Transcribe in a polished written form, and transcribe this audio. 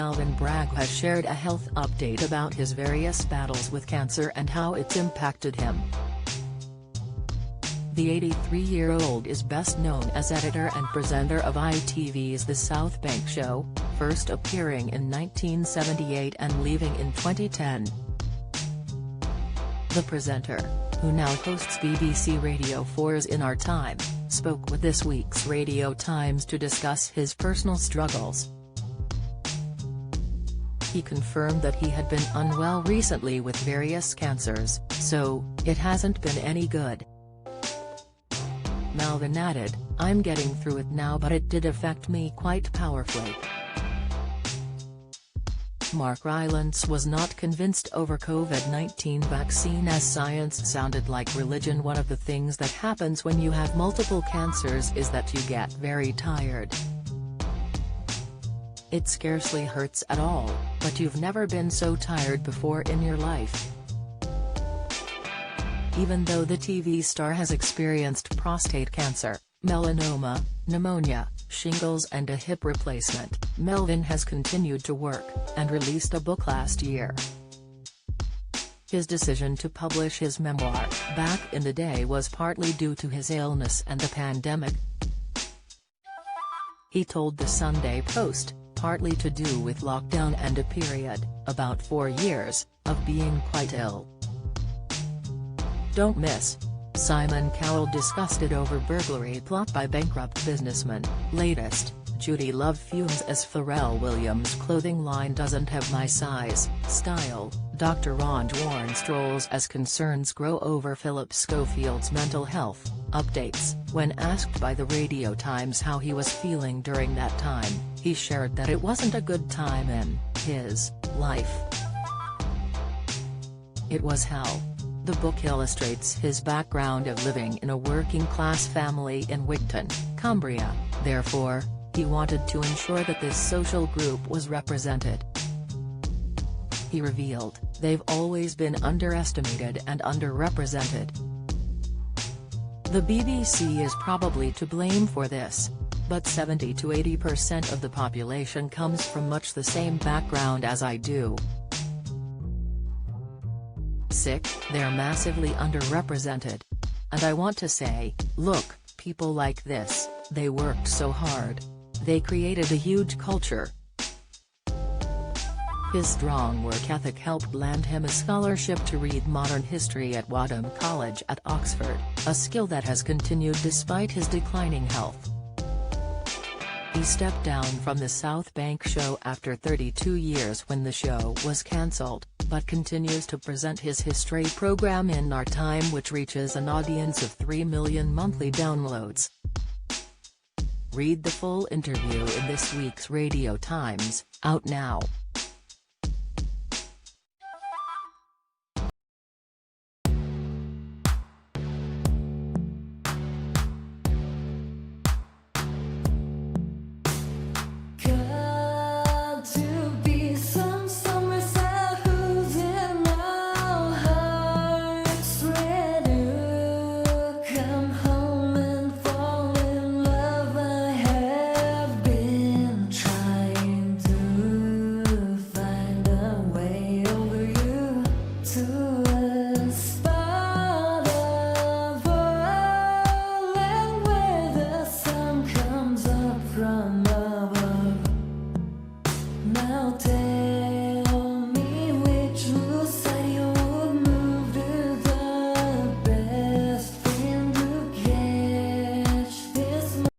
Melvyn Bragg has shared a health update about his various battles with cancer and how it's impacted him. The 83-year-old is best known as editor and presenter of ITV's The South Bank Show, first appearing in 1978 and leaving in 2010. The presenter, who now hosts BBC Radio 4's In Our Time, spoke with this week's Radio Times to discuss his personal struggles. He confirmed that he had been unwell recently with various cancers, so it hasn't been any good. Melvyn added, "I'm getting through it now, but it did affect me quite powerfully." Mark Rylance was not convinced over COVID-19 vaccine as science sounded like religion. "One of the things that happens when you have multiple cancers is that you get very tired. It scarcely hurts at all, but you've never been so tired before in your life." Even though the TV star has experienced prostate cancer, melanoma, pneumonia, shingles and a hip replacement, Melvyn has continued to work, and released a book last year. His decision to publish his memoir, Back in the Day, was partly due to his illness and the pandemic. He told the Sunday Post, "Partly to do with lockdown and a period, about 4 years, of being quite ill." Don't miss. Simon Cowell discussed it over burglary plot by bankrupt businessman. Latest, Judy Love fumes as Pharrell Williams' clothing line doesn't have my size, style. Dr. Ron warns trolls as concerns grow over Philip Schofield's mental health. Updates. When asked by the Radio Times how he was feeling during that time, he shared that it wasn't a good time in his life. It was hell. The book illustrates his background of living in a working-class family in Wigton, Cumbria. Therefore, he wanted to ensure that this social group was represented. He revealed, "They've always been underestimated and underrepresented. The BBC is probably to blame for this, but 70 to 80% of the population comes from much the same background as I do. They're massively underrepresented. And I want to say, look, people like this, they worked so hard. They created a huge culture." His strong work ethic helped land him a scholarship to read modern history at Wadham College at Oxford, a skill that has continued despite his declining health. He stepped down from the South Bank Show after 32 years when the show was cancelled, but continues to present his history program In Our Time, which reaches an audience of 3 million monthly downloads. Read the full interview in this week's Radio Times, out now.